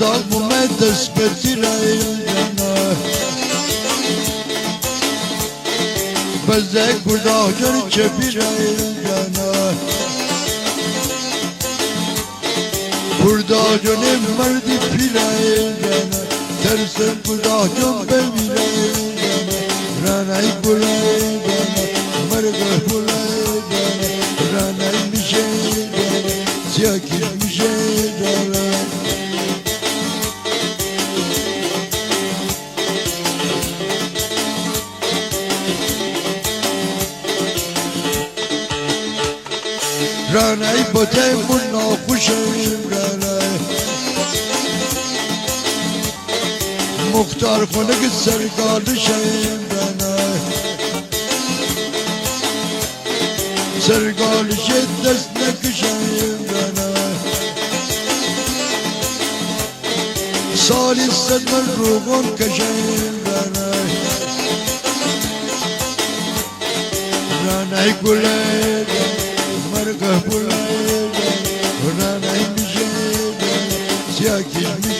من دست بتیره بزه گناهگر چه بیره burada gönül merdi pireyne tersen gudahım bemire ranay bulayne merga bulayne ranay mişeyne siyakir mişeyne ranay bote munna kuşayım ranay muhtar konuk sergalı şeyim ranay sergalı şeddes ne kışayım ranay salis sedmen ruğun kaşayım ranay ranay gulayne مرگ بلند رنای میشه سیاکی